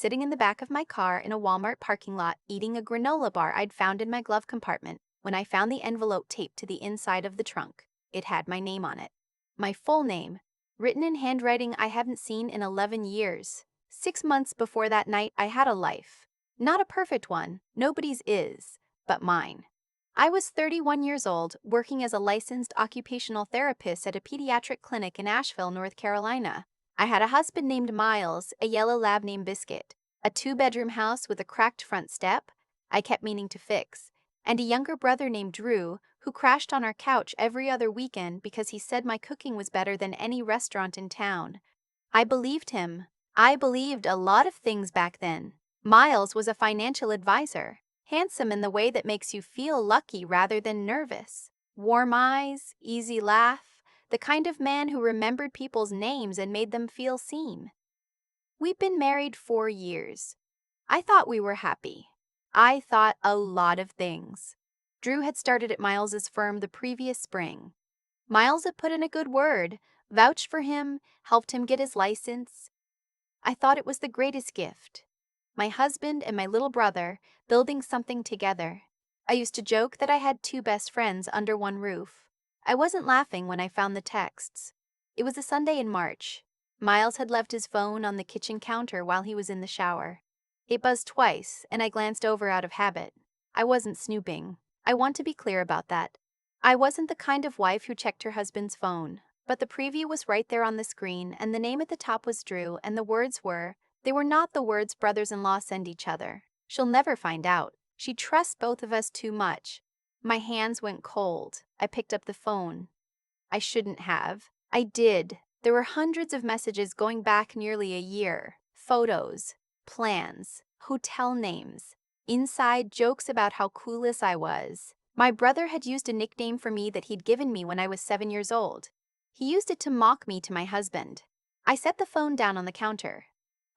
sitting in the back of my car in a Walmart parking lot eating a granola bar I'd found in my glove compartment when I found the envelope taped to the inside of the trunk. It had my name on it. My full name, written in handwriting I haven't seen in 11 years. 6 months before that night, I had a life. Not a perfect one, nobody's is, but mine. I was 31 years old, working as a licensed occupational therapist at a pediatric clinic in Asheville, North Carolina. I had a husband named Miles, a yellow lab named Biscuit, a 2-bedroom house with a cracked front step I kept meaning to fix, and a younger brother named Drew, who crashed on our couch every other weekend because he said my cooking was better than any restaurant in town. I believed him. I believed a lot of things back then. Miles was a financial advisor, handsome in the way that makes you feel lucky rather than nervous. Warm eyes, easy laugh, the kind of man who remembered people's names and made them feel seen. We'd been married 4 years. I thought we were happy. I thought a lot of things. Drew had started at Miles's firm the previous spring. Miles had put in a good word, vouched for him, helped him get his license. I thought it was the greatest gift. My husband and my little brother building something together. I used to joke that I had 2 best friends under one roof. I wasn't laughing when I found the texts. It was a Sunday in March. Miles had left his phone on the kitchen counter while he was in the shower. It buzzed twice, and I glanced over out of habit. I wasn't snooping. I want to be clear about that. I wasn't the kind of wife who checked her husband's phone. But the preview was right there on the screen, and the name at the top was Drew, and the words were, they were not the words brothers-in-law send each other. She'll never find out. She trusts both of us too much. My hands went cold. I picked up the phone. I shouldn't have. I did. There were hundreds of messages going back nearly a year. Photos, plans, hotel names, inside jokes about how clueless I was. My brother had used a nickname for me that he'd given me when I was 7 years old. He used it to mock me to my husband. I set the phone down on the counter.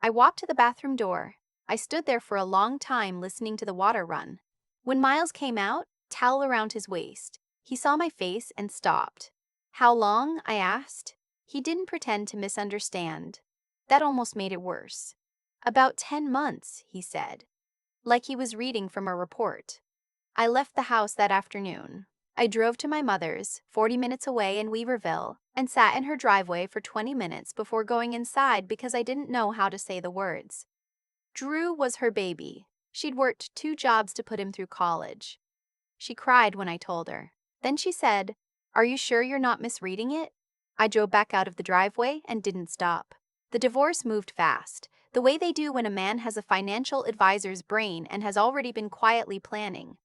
I walked to the bathroom door. I stood there for a long time listening to the water run. When Miles came out, towel around his waist, he saw my face and stopped. How long? I asked. He didn't pretend to misunderstand. That almost made it worse. About 10 months, he said, like he was reading from a report. I left the house that afternoon. I drove to my mother's, 40 minutes away in Weaverville, and sat in her driveway for 20 minutes before going inside because I didn't know how to say the words. Drew was her baby. She'd worked 2 jobs to put him through college. She cried when I told her. Then she said, "Are you sure you're not misreading it?" I drove back out of the driveway and didn't stop. The divorce moved fast, the way they do when a man has a financial advisor's brain and has already been quietly planning.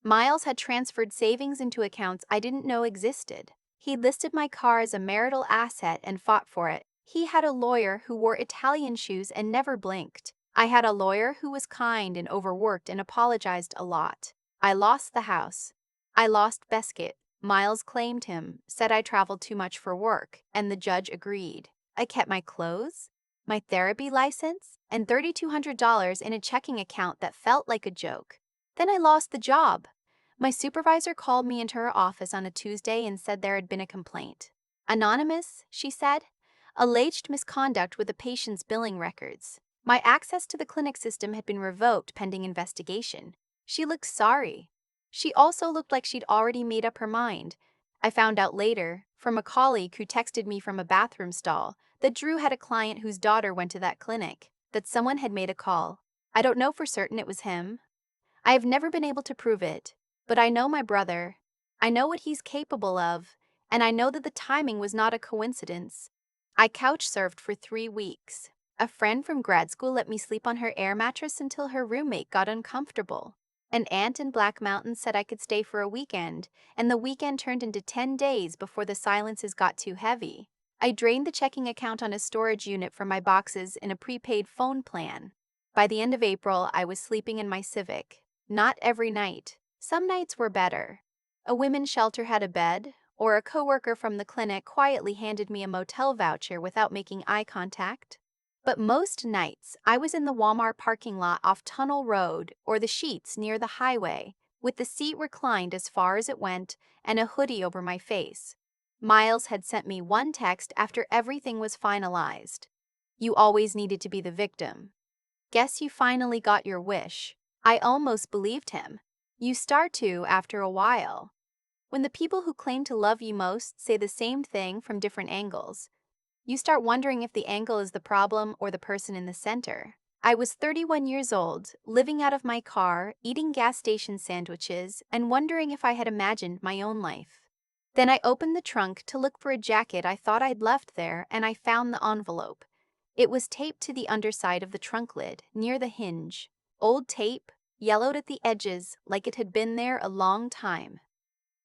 Miles had transferred savings into accounts I didn't know existed. He listed my car as a marital asset and fought for it. He had a lawyer who wore Italian shoes and never blinked. I had a lawyer who was kind and overworked and apologized a lot. I lost the house. I lost Biscuit. Miles claimed him, said I traveled too much for work, and the judge agreed. I kept my clothes, my therapy license, and $3,200 in a checking account that felt like a joke. Then I lost the job. My supervisor called me into her office on a Tuesday and said there had been a complaint. Anonymous, she said. Alleged misconduct with a patient's billing records. My access to the clinic system had been revoked pending investigation. She looked sorry. She also looked like she'd already made up her mind. I found out later, from a colleague who texted me from a bathroom stall, that Drew had a client whose daughter went to that clinic, that someone had made a call. I don't know for certain it was him. I have never been able to prove it, but I know my brother. I know what he's capable of, and I know that the timing was not a coincidence. I couch surfed for 3 weeks. A friend from grad school let me sleep on her air mattress until her roommate got uncomfortable. An aunt in Black Mountain said I could stay for a weekend, and the weekend turned into 10 days before the silences got too heavy. I drained the checking account on a storage unit from my boxes in a prepaid phone plan. By the end of April, I was sleeping in my Civic. Not every night. Some nights were better. A women's shelter had a bed, or a coworker from the clinic quietly handed me a motel voucher without making eye contact. But most nights, I was in the Walmart parking lot off Tunnel Road or the sheets near the highway, with the seat reclined as far as it went and a hoodie over my face. Miles had sent me one text after everything was finalized. You always needed to be the victim. Guess you finally got your wish. I almost believed him. You start to after a while. When the people who claim to love you most say the same thing from different angles, you start wondering if the angle is the problem or the person in the center. I was 31 years old, living out of my car, eating gas station sandwiches, and wondering if I had imagined my own life. Then I opened the trunk to look for a jacket I thought I'd left there, and I found the envelope. It was taped to the underside of the trunk lid, near the hinge. Old tape, yellowed at the edges like it had been there a long time.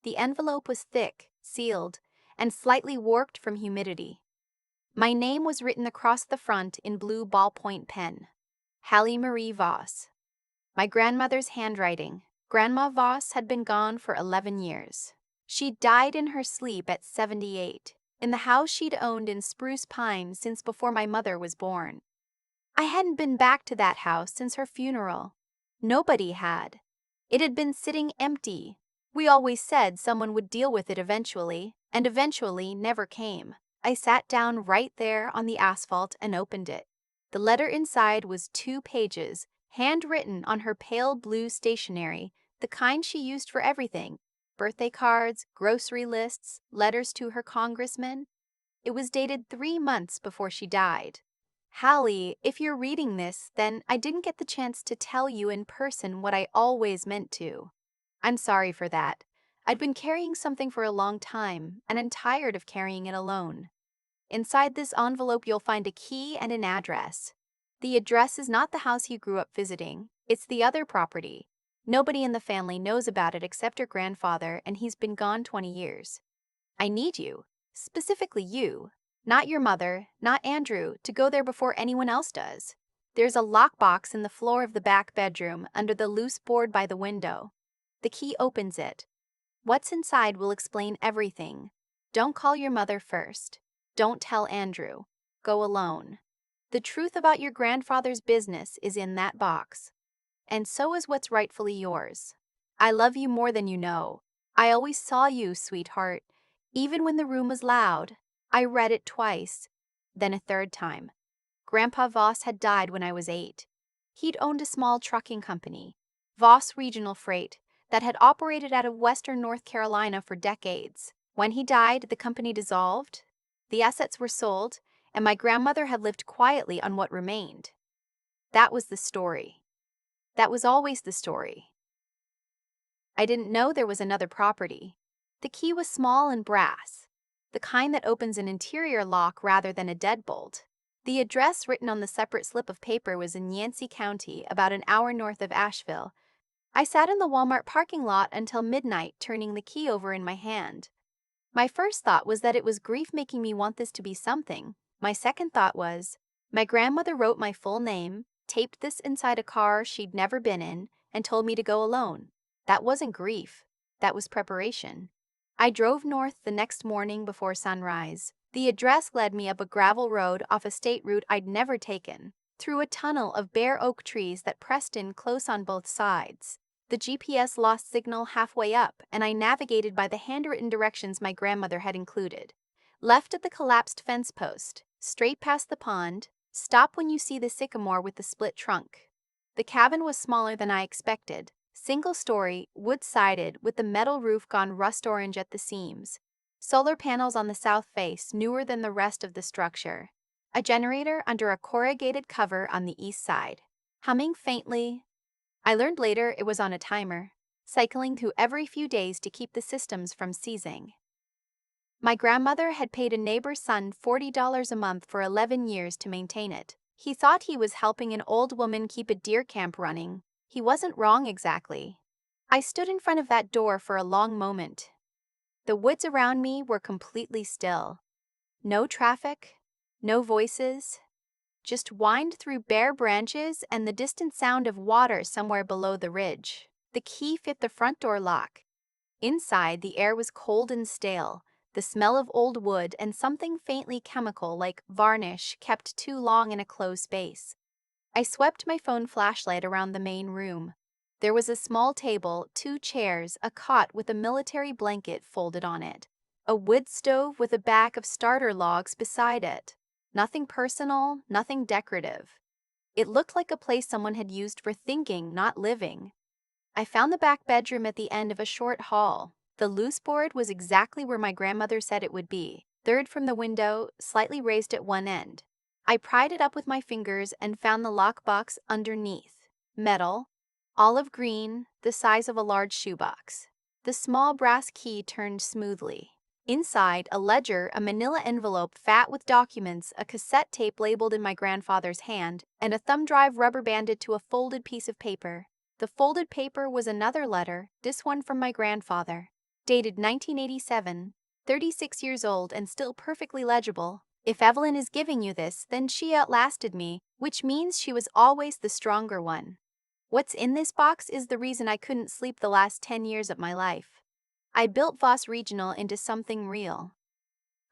The envelope was thick, sealed, and slightly warped from humidity. My name was written across the front in blue ballpoint pen. Hallie Marie Voss. My grandmother's handwriting. Grandma Voss had been gone for 11 years. She died in her sleep at 78, in the house she'd owned in Spruce Pine since before my mother was born. I hadn't been back to that house since her funeral. Nobody had. It had been sitting empty. We always said someone would deal with it eventually, and eventually never came. I sat down right there on the asphalt and opened it. The letter inside was 2 pages, handwritten on her pale blue stationery, the kind she used for everything: birthday cards, grocery lists, letters to her congressman. It was dated 3 months before she died. Hallie, if you're reading this, then I didn't get the chance to tell you in person what I always meant to. I'm sorry for that. I'd been carrying something for a long time, and I'm tired of carrying it alone. Inside this envelope, you'll find a key and an address. The address is not the house you grew up visiting, it's the other property. Nobody in the family knows about it except your grandfather, and he's been gone 20 years. I need you, specifically you, not your mother, not Andrew, to go there before anyone else does. There's a lockbox in the floor of the back bedroom under the loose board by the window. The key opens it. What's inside will explain everything. Don't call your mother first. Don't tell Andrew. Go alone. The truth about your grandfather's business is in that box. And so is what's rightfully yours. I love you more than you know. I always saw you, sweetheart. Even when the room was loud. I read it twice, then a third time. Grandpa Voss had died when I was 8. He'd owned a small trucking company, Voss Regional Freight, that had operated out of western North Carolina for decades. When he died, the company dissolved, the assets were sold, and my grandmother had lived quietly on what remained. That was the story. That was always the story. I didn't know there was another property. The key was small and brass, the kind that opens an interior lock rather than a deadbolt. The address written on the separate slip of paper was in Yancey County, about an hour north of Asheville. I sat in the Walmart parking lot until midnight, turning the key over in my hand. My first thought was that it was grief making me want this to be something. My second thought was, my grandmother wrote my full name, taped this inside a car she'd never been in, and told me to go alone. That wasn't grief. That was preparation. I drove north the next morning before sunrise. The address led me up a gravel road off a state route I'd never taken, through a tunnel of bare oak trees that pressed in close on both sides. The GPS lost signal halfway up, and I navigated by the handwritten directions my grandmother had included. Left at the collapsed fence post, straight past the pond, stop when you see the sycamore with the split trunk. The cabin was smaller than I expected. Single-story, wood-sided, with the metal roof gone rust-orange at the seams. Solar panels on the south face, newer than the rest of the structure. A generator under a corrugated cover on the east side. Humming faintly. I learned later it was on a timer, cycling through every few days to keep the systems from seizing. My grandmother had paid a neighbor's son $40 a month for 11 years to maintain it. He thought he was helping an old woman keep a deer camp running. He wasn't wrong exactly. I stood in front of that door for a long moment. The woods around me were completely still. No traffic, no voices, just whined through bare branches and the distant sound of water somewhere below the ridge. The key fit the front door lock. Inside, the air was cold and stale, the smell of old wood and something faintly chemical like varnish kept too long in a closed space. I swept my phone flashlight around the main room. There was a small table, 2 chairs, a cot with a military blanket folded on it, a wood stove with a back of starter logs beside it. Nothing personal, nothing decorative. It looked like a place someone had used for thinking, not living. I found the back bedroom at the end of a short hall. The loose board was exactly where my grandmother said it would be, third from the window, slightly raised at one end. I pried it up with my fingers and found the lockbox underneath. Metal, olive green, the size of a large shoebox. The small brass key turned smoothly. Inside, a ledger, a manila envelope fat with documents, a cassette tape labeled in my grandfather's hand, and a thumb drive rubber banded to a folded piece of paper. The folded paper was another letter, this one from my grandfather. Dated 1987, 36 years old and still perfectly legible. If Evelyn is giving you this, then she outlasted me, which means she was always the stronger one. What's in this box is the reason I couldn't sleep the last 10 years of my life. I built Voss Regional into something real.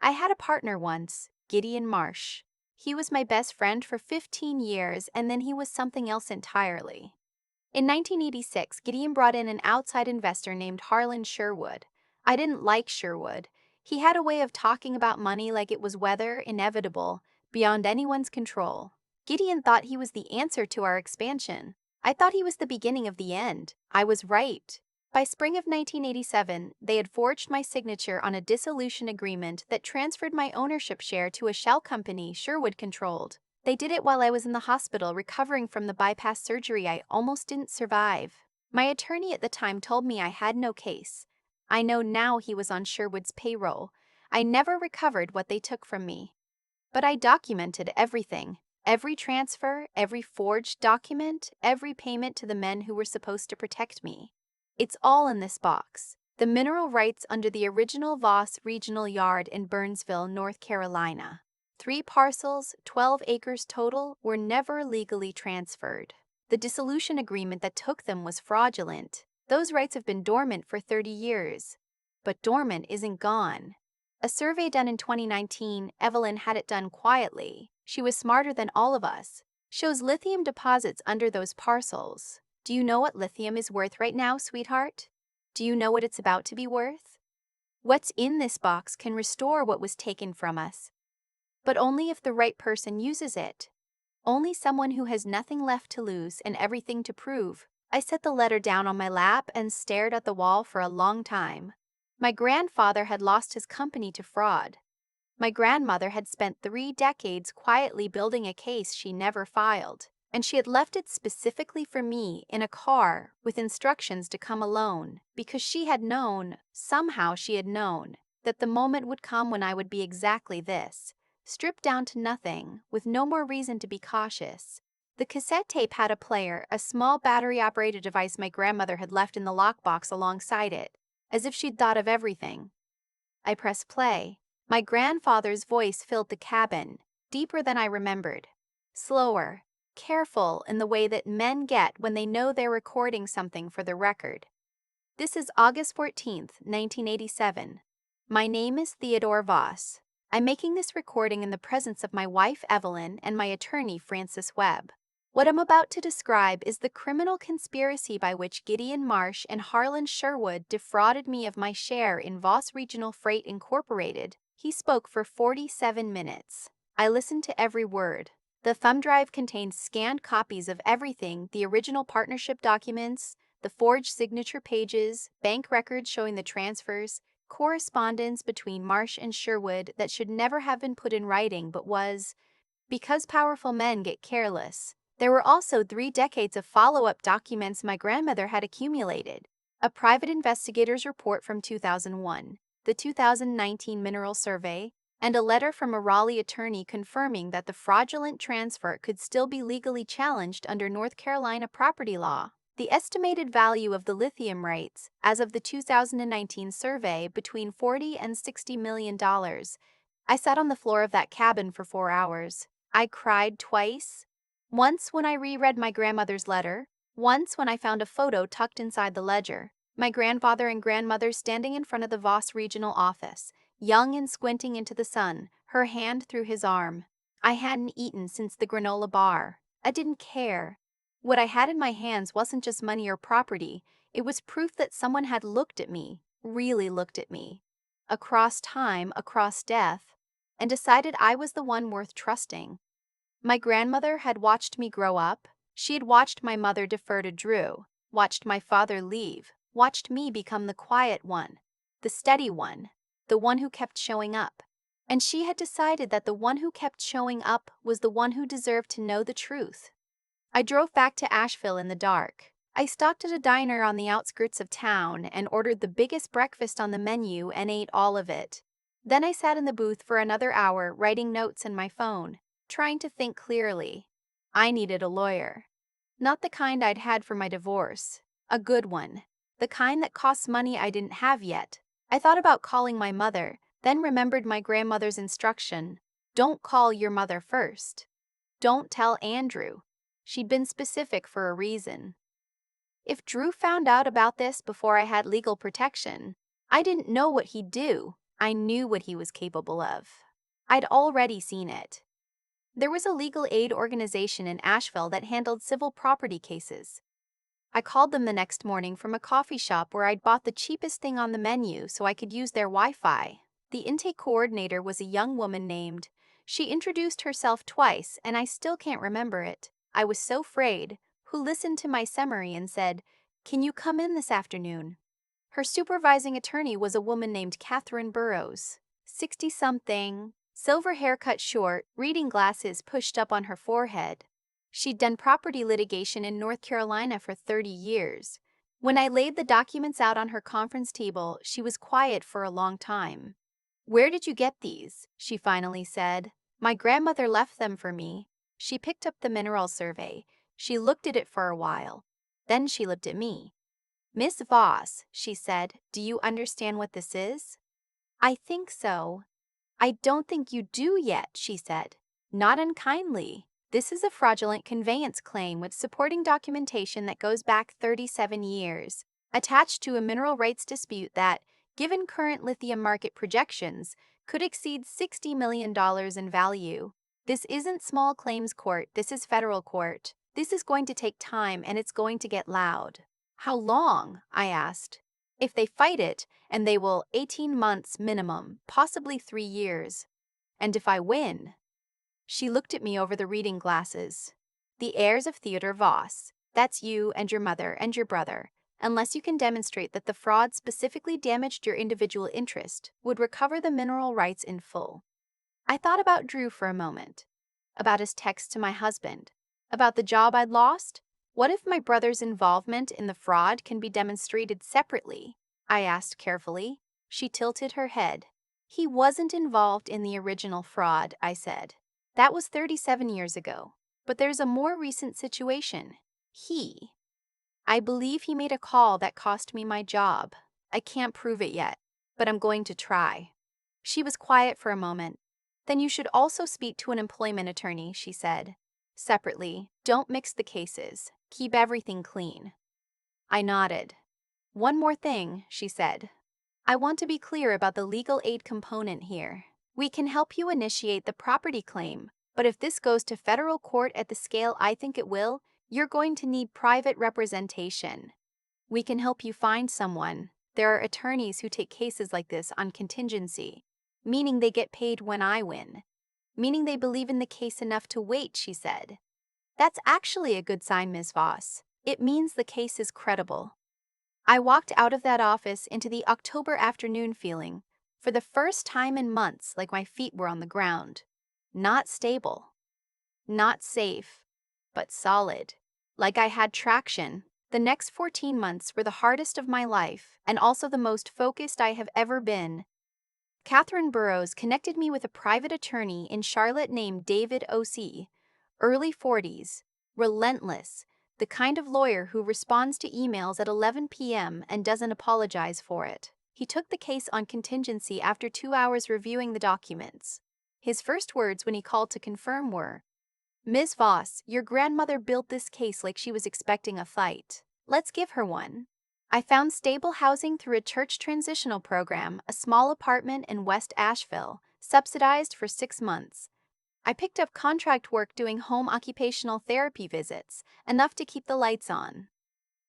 I had a partner once, Gideon Marsh. He was my best friend for 15 years and then he was something else entirely. In 1986, Gideon brought in an outside investor named Harlan Sherwood. I didn't like Sherwood. He had a way of talking about money like it was weather, inevitable, beyond anyone's control. Gideon thought he was the answer to our expansion. I thought he was the beginning of the end. I was right. By spring of 1987, they had forged my signature on a dissolution agreement that transferred my ownership share to a shell company Sherwood controlled. They did it while I was in the hospital recovering from the bypass surgery I almost didn't survive. My attorney at the time told me I had no case. I know now he was on Sherwood's payroll. I never recovered what they took from me. But I documented everything. Every transfer, every forged document, every payment to the men who were supposed to protect me. It's all in this box. The mineral rights under the original Voss Regional Yard in Burnsville, North Carolina. 3 parcels, 12 acres total, were never legally transferred. The dissolution agreement that took them was fraudulent. Those rights have been dormant for 30 years. But dormant isn't gone. A survey done in 2019, Evelyn had it done quietly. She was smarter than all of us. Shows lithium deposits under those parcels. Do you know what lithium is worth right now, sweetheart? Do you know what it's about to be worth? What's in this box can restore what was taken from us. But only if the right person uses it. Only someone who has nothing left to lose and everything to prove. I set the letter down on my lap and stared at the wall for a long time. My grandfather had lost his company to fraud. My grandmother had spent 3 decades quietly building a case she never filed, and she had left it specifically for me in a car with instructions to come alone because she had known, somehow she had known, that the moment would come when I would be exactly this, stripped down to nothing, with no more reason to be cautious. The cassette tape had a player, a small battery-operated device my grandmother had left in the lockbox alongside it, as if she'd thought of everything. I pressed play. My grandfather's voice filled the cabin, deeper than I remembered. Slower, careful in the way that men get when they know they're recording something for the record. This is August 14th, 1987. My name is Theodore Voss. I'm making this recording in the presence of my wife Evelyn and my attorney Francis Webb. What I'm about to describe is the criminal conspiracy by which Gideon Marsh and Harlan Sherwood defrauded me of my share in Voss Regional Freight Incorporated. He spoke for 47 minutes. I listened to every word. The thumb drive contained scanned copies of everything, the original partnership documents, the forged signature pages, bank records showing the transfers, correspondence between Marsh and Sherwood that should never have been put in writing but was, because powerful men get careless. There were also 3 decades of follow-up documents my grandmother had accumulated, a private investigator's report from 2001, the 2019 mineral survey, and a letter from a Raleigh attorney confirming that the fraudulent transfer could still be legally challenged under North Carolina property law. The estimated value of the lithium rights, as of the 2019 survey, between $40 and $60 million. I sat on the floor of that cabin for 4 hours. I cried twice. Once when I reread my grandmother's letter, once when I found a photo tucked inside the ledger. My grandfather and grandmother standing in front of the Voss Regional office, young and squinting into the sun, her hand through his arm. I hadn't eaten since the granola bar. I didn't care. What I had in my hands wasn't just money or property, it was proof that someone had looked at me, really looked at me, across time, across death, and decided I was the one worth trusting. My grandmother had watched me grow up. She had watched my mother defer to Drew, watched my father leave, watched me become the quiet one, the steady one, the one who kept showing up. And she had decided that the one who kept showing up was the one who deserved to know the truth. I drove back to Asheville in the dark. I stopped at a diner on the outskirts of town and ordered the biggest breakfast on the menu and ate all of it. Then I sat in the booth for another hour writing notes in my phone, trying to think clearly. I needed a lawyer. Not the kind I'd had for my divorce. A good one. The kind that costs money I didn't have yet. I thought about calling my mother, then remembered my grandmother's instruction. Don't call your mother first. Don't tell Andrew. She'd been specific for a reason. If Drew found out about this before I had legal protection, I didn't know what he'd do. I knew what he was capable of. I'd already seen it. There was a legal aid organization in Asheville that handled civil property cases. I called them the next morning from a coffee shop where I'd bought the cheapest thing on the menu so I could use their Wi-Fi. The intake coordinator was a young woman named. She introduced herself twice, and I still can't remember it. I was so afraid. Who listened to my summary and said, "Can you come in this afternoon?" Her supervising attorney was a woman named Catherine Burrows, 60-something, silver hair cut short, reading glasses pushed up on her forehead. She'd done property litigation in North Carolina for 30 years. When I laid the documents out on her conference table, she was quiet for a long time. "Where did you get these?" she finally said. "My grandmother left them for me." She picked up the mineral survey. She looked at it for a while. Then she looked at me. "Miss Voss," she said, "do you understand what this is?" "I think so." "I don't think you do yet," she said. "Not unkindly. This is a fraudulent conveyance claim with supporting documentation that goes back 37 years, attached to a mineral rights dispute that, given current lithium market projections, could exceed $60 million in value. This isn't small claims court, this is federal court. This is going to take time and it's going to get loud." "How long?" I asked. "If they fight it, and they will, 18 months minimum, possibly 3 years. And if I win?" She looked at me over the reading glasses. "The heirs of Theodore Voss, that's you and your mother and your brother, unless you can demonstrate that the fraud specifically damaged your individual interest, would recover the mineral rights in full." I thought about Drew for a moment, about his text to my husband, about the job I'd lost. What if my brother's involvement in the fraud can be demonstrated separately? I asked carefully. She tilted her head. "He wasn't involved in the original fraud," I said. "That was 37 years ago. But there's a more recent situation. I believe he made a call that cost me my job. I can't prove it yet, but I'm going to try." She was quiet for a moment. "Then you should also speak to an employment attorney," she said. "Separately. Don't mix the cases. Keep everything clean." I nodded. "One more thing," she said. "I want to be clear about the legal aid component here. We can help you initiate the property claim, but if this goes to federal court at the scale I think it will, you're going to need private representation. We can help you find someone. There are attorneys who take cases like this on contingency, meaning they get paid when I win. Meaning they believe in the case enough to wait," she said. "That's actually a good sign, Ms. Voss. It means the case is credible." I walked out of that office into the October afternoon feeling, for the first time in months, like my feet were on the ground. Not stable. Not safe. But solid. Like I had traction. The next 14 months were the hardest of my life, and also the most focused I have ever been. Catherine Burrows connected me with a private attorney in Charlotte named David O.C., early 40s, relentless, the kind of lawyer who responds to emails at 11 p.m. and doesn't apologize for it. He took the case on contingency after 2 hours reviewing the documents. His first words when he called to confirm were, "Ms. Voss, your grandmother built this case like she was expecting a fight. Let's give her one." I found stable housing through a church transitional program, a small apartment in West Asheville, subsidized for 6 months. I picked up contract work doing home occupational therapy visits, enough to keep the lights on.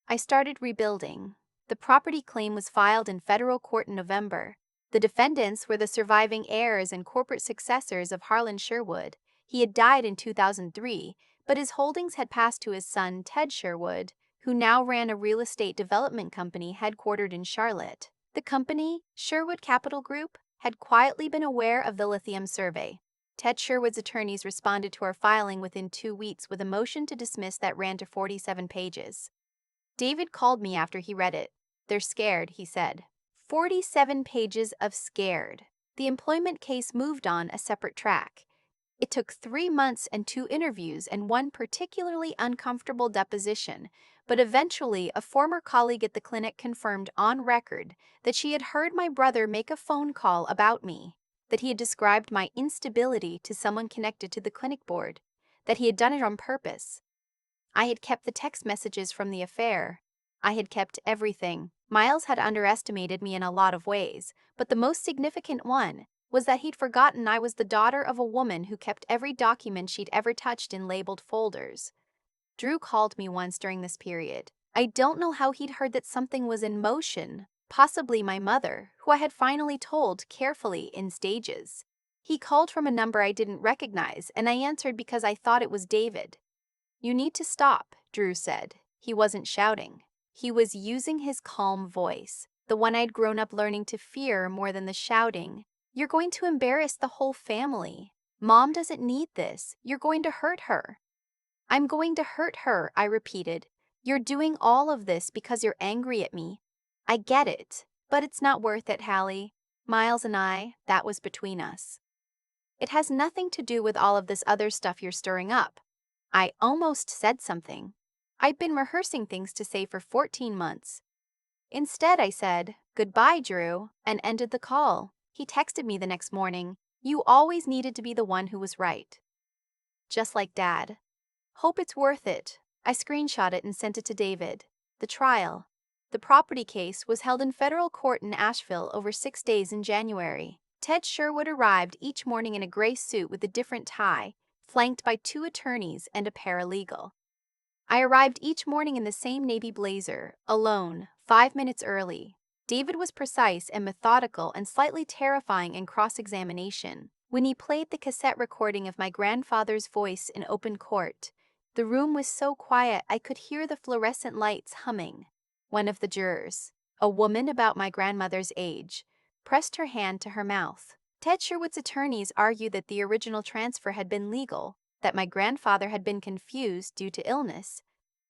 I started rebuilding. The property claim was filed in federal court in November. The defendants were the surviving heirs and corporate successors of Harlan Sherwood. He had died in 2003, but his holdings had passed to his son, Ted Sherwood, who now ran a real estate development company headquartered in Charlotte. The company, Sherwood Capital Group, had quietly been aware of the lithium survey. Ted Sherwood's attorneys responded to our filing within 2 weeks with a motion to dismiss that ran to 47 pages. David called me after he read it. "They're scared," he said. 47 pages of scared. The employment case moved on a separate track. It took 3 months and 2 interviews and one particularly uncomfortable deposition, but eventually a former colleague at the clinic confirmed on record that she had heard my brother make a phone call about me, that he had described my instability to someone connected to the clinic board, that he had done it on purpose. I had kept the text messages from the affair. I had kept everything. Miles had underestimated me in a lot of ways, but the most significant one was that he'd forgotten I was the daughter of a woman who kept every document she'd ever touched in labeled folders. Drew called me once during this period. I don't know how he'd heard that something was in motion, possibly my mother, who I had finally told carefully in stages. He called from a number I didn't recognize, and I answered because I thought it was David. "You need to stop," Drew said. He wasn't shouting. He was using his calm voice, the one I'd grown up learning to fear more than the shouting. "You're going to embarrass the whole family. Mom doesn't need this. You're going to hurt her." "I'm going to hurt her," I repeated. "You're doing all of this because you're angry at me. I get it, but it's not worth it, Hallie. Miles and I, that was between us. It has nothing to do with all of this other stuff you're stirring up." I almost said something. I'd been rehearsing things to say for 14 months. Instead, I said, "Goodbye, Drew," and ended the call. He texted me the next morning, "You always needed to be the one who was right." Just like Dad. "Hope it's worth it." I screenshot it and sent it to David. The trial. The property case was held in federal court in Asheville over 6 days in January. Ted Sherwood arrived each morning in a gray suit with a different tie, flanked by 2 attorneys and a paralegal. I arrived each morning in the same navy blazer, alone, 5 minutes early. David was precise and methodical and slightly terrifying in cross-examination. When he played the cassette recording of my grandfather's voice in open court, the room was so quiet I could hear the fluorescent lights humming. One of the jurors, a woman about my grandmother's age, pressed her hand to her mouth. Ted Sherwood's attorneys argued that the original transfer had been legal, that my grandfather had been confused due to illness,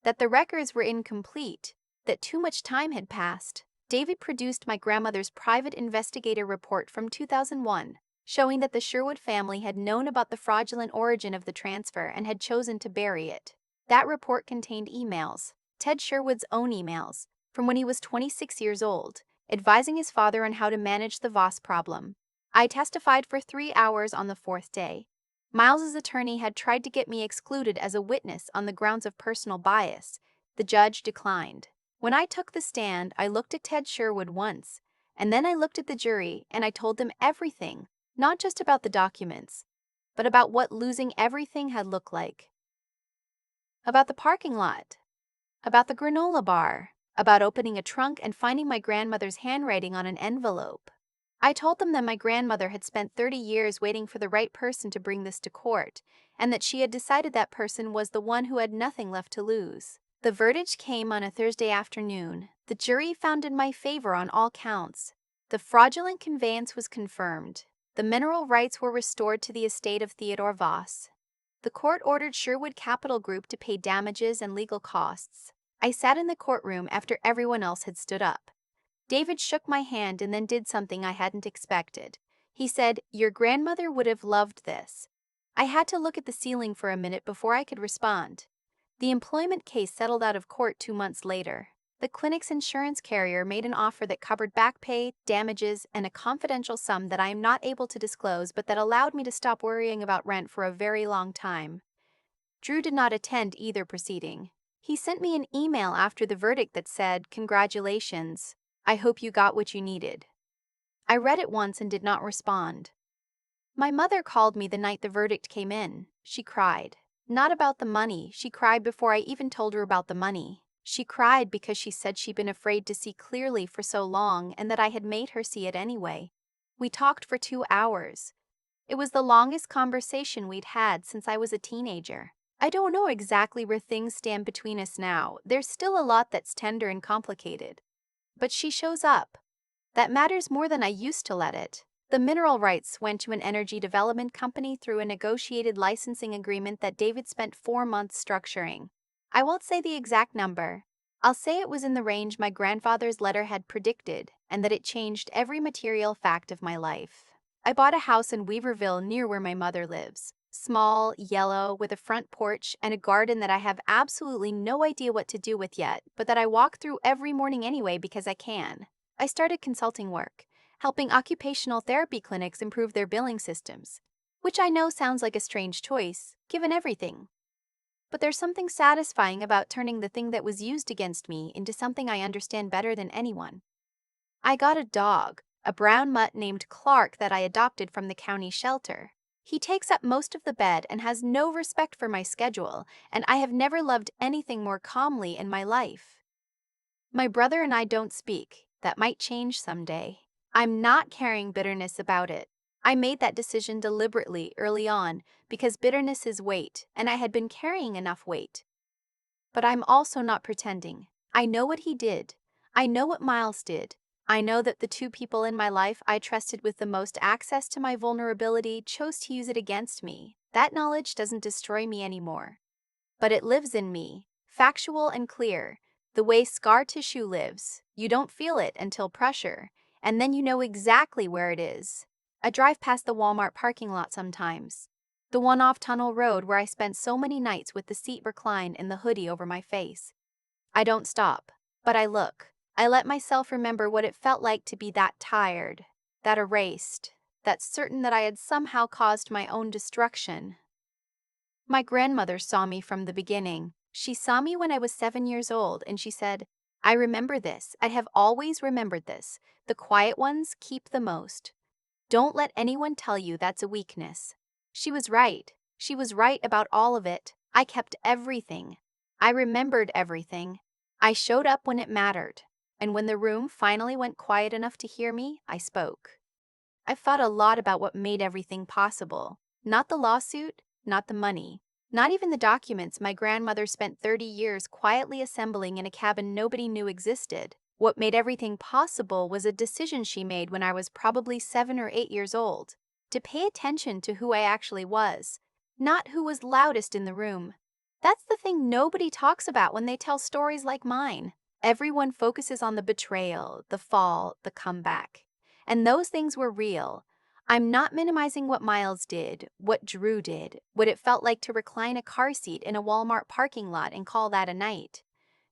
that the records were incomplete, that too much time had passed. David produced my grandmother's private investigator report from 2001, showing that the Sherwood family had known about the fraudulent origin of the transfer and had chosen to bury it. That report contained emails, Ted Sherwood's own emails, from when he was 26 years old, advising his father on how to manage the Voss problem. I testified for 3 hours on the 4th day. Miles's attorney had tried to get me excluded as a witness on the grounds of personal bias. The judge declined. When I took the stand, I looked at Ted Sherwood once, and then I looked at the jury and I told them everything, not just about the documents, but about what losing everything had looked like. About the parking lot, about the granola bar, about opening a trunk and finding my grandmother's handwriting on an envelope. I told them that my grandmother had spent 30 years waiting for the right person to bring this to court, and that she had decided that person was the one who had nothing left to lose. The verdict came on a Thursday afternoon. The jury found in my favor on all counts. The fraudulent conveyance was confirmed. The mineral rights were restored to the estate of Theodore Voss. The court ordered Sherwood Capital Group to pay damages and legal costs. I sat in the courtroom after everyone else had stood up. David shook my hand and then did something I hadn't expected. He said, "Your grandmother would have loved this." I had to look at the ceiling for a minute before I could respond. The employment case settled out of court 2 months later. The clinic's insurance carrier made an offer that covered back pay, damages, and a confidential sum that I am not able to disclose but that allowed me to stop worrying about rent for a very long time. Drew did not attend either proceeding. He sent me an email after the verdict that said, "Congratulations. I hope you got what you needed." I read it once and did not respond. My mother called me the night the verdict came in. She cried. Not about the money. She cried before I even told her about the money. She cried because she said she'd been afraid to see clearly for so long and that I had made her see it anyway. We talked for 2 hours. It was the longest conversation we'd had since I was a teenager. I don't know exactly where things stand between us now. There's still a lot that's tender and complicated. But she shows up. That matters more than I used to let it. The mineral rights went to an energy development company through a negotiated licensing agreement that David spent 4 months structuring. I won't say the exact number. I'll say it was in the range my grandfather's letter had predicted, and that it changed every material fact of my life. I bought a house in Weaverville near where my mother lives. Small, yellow, with a front porch and a garden that I have absolutely no idea what to do with yet, but that I walk through every morning anyway because I can. I started consulting work, helping occupational therapy clinics improve their billing systems, which I know sounds like a strange choice, given everything. But there's something satisfying about turning the thing that was used against me into something I understand better than anyone. I got a dog, a brown mutt named Clark that I adopted from the county shelter. He takes up most of the bed and has no respect for my schedule, and I have never loved anything more calmly in my life. My brother and I don't speak. That might change someday. I'm not carrying bitterness about it. I made that decision deliberately early on because bitterness is weight, and I had been carrying enough weight. But I'm also not pretending. I know what he did. I know what Miles did. I know that the two people in my life I trusted with the most access to my vulnerability chose to use it against me. That knowledge doesn't destroy me anymore. But it lives in me, factual and clear, the way scar tissue lives. You don't feel it until pressure, and then you know exactly where it is. I drive past the Walmart parking lot sometimes. The one off Tunnel Road where I spent so many nights with the seat reclined and the hoodie over my face. I don't stop, but I look. I let myself remember what it felt like to be that tired, that erased, that certain that I had somehow caused my own destruction. My grandmother saw me from the beginning. She saw me when I was 7 years old, and she said, I remember this. I have always remembered this. The quiet ones keep the most. Don't let anyone tell you that's a weakness. She was right. She was right about all of it. I kept everything. I remembered everything. I showed up when it mattered. And when the room finally went quiet enough to hear me, I spoke. I've thought a lot about what made everything possible. Not the lawsuit, not the money, not even the documents my grandmother spent 30 years quietly assembling in a cabin nobody knew existed. What made everything possible was a decision she made when I was probably 7 or 8 years old, to pay attention to who I actually was, not who was loudest in the room. That's the thing nobody talks about when they tell stories like mine. Everyone focuses on the betrayal, the fall, the comeback. And those things were real. I'm not minimizing what Miles did, what Drew did, what it felt like to recline a car seat in a Walmart parking lot and call that a night.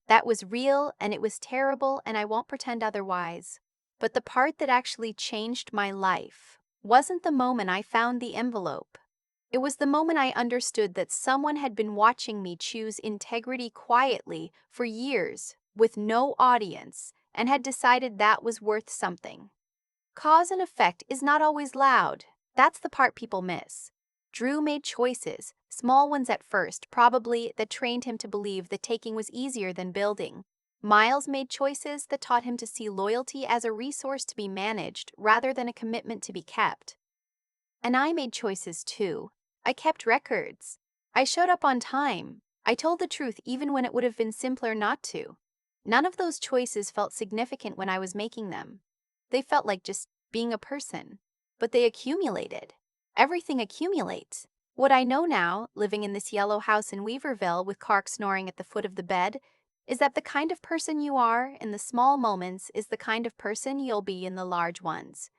That was real and it was terrible, and I won't pretend otherwise. But the part that actually changed my life wasn't the moment I found the envelope. It was the moment I understood that someone had been watching me choose integrity quietly for years with no audience and had decided that was worth something. Cause and effect is not always loud. That's the part people miss. Drew made choices, small ones at first, probably, that trained him to believe that taking was easier than building. Miles made choices that taught him to see loyalty as a resource to be managed rather than a commitment to be kept. And I made choices too. I kept records. I showed up on time. I told the truth even when it would have been simpler not to. None of those choices felt significant when I was making them. They felt like just being a person. But they accumulated. Everything accumulates. What I know now, living in this yellow house in Weaverville with Clark snoring at the foot of the bed, is that the kind of person you are in the small moments is the kind of person you'll be in the large ones.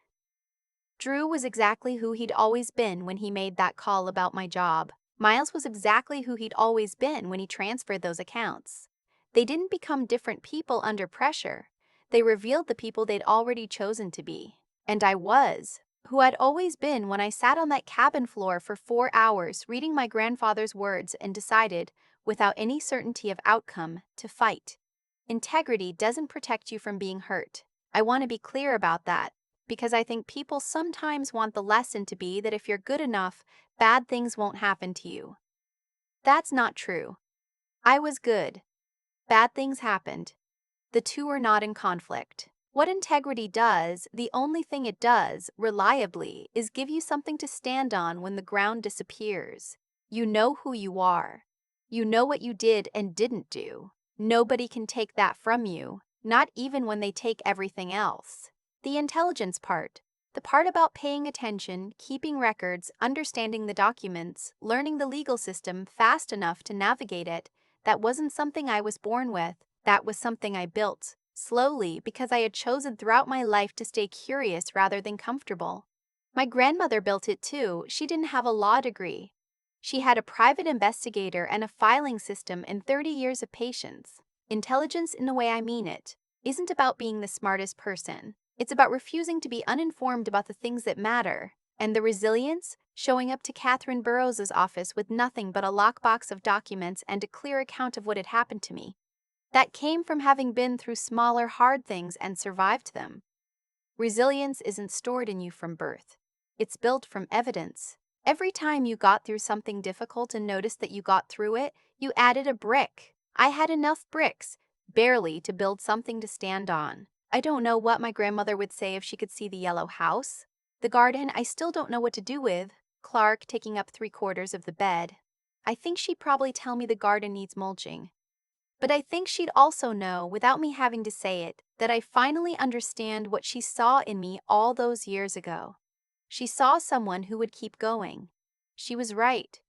Drew was exactly who he'd always been when he made that call about my job. Miles was exactly who he'd always been when he transferred those accounts. They didn't become different people under pressure. They revealed the people they'd already chosen to be. And I was who I'd always been when I sat on that cabin floor for 4 hours reading my grandfather's words and decided, without any certainty of outcome, to fight. Integrity doesn't protect you from being hurt. I want to be clear about that, because I think people sometimes want the lesson to be that if you're good enough, bad things won't happen to you. That's not true. I was good. Bad things happened. The two are not in conflict. What integrity does, the only thing it does, reliably, is give you something to stand on when the ground disappears. You know who you are. You know what you did and didn't do. Nobody can take that from you, not even when they take everything else. The intelligence part, the part about paying attention, keeping records, understanding the documents, learning the legal system fast enough to navigate it, that wasn't something I was born with, that was something I built. Slowly, because I had chosen throughout my life to stay curious rather than comfortable. My grandmother built it too. She didn't have a law degree. She had a private investigator and a filing system and 30 years of patience. Intelligence, in the way I mean it, isn't about being the smartest person. It's about refusing to be uninformed about the things that matter. And the resilience, showing up to Catherine Burroughs' office with nothing but a lockbox of documents and a clear account of what had happened to me. That came from having been through smaller, hard things and survived them. Resilience isn't stored in you from birth. It's built from evidence. Every time you got through something difficult and noticed that you got through it, you added a brick. I had enough bricks, barely, to build something to stand on. I don't know what my grandmother would say if she could see the yellow house. The garden I still don't know what to do with. Clark taking up 3/4 of the bed. I think she'd probably tell me the garden needs mulching. But I think she'd also know, without me having to say it, that I finally understand what she saw in me all those years ago. She saw someone who would keep going. She was right.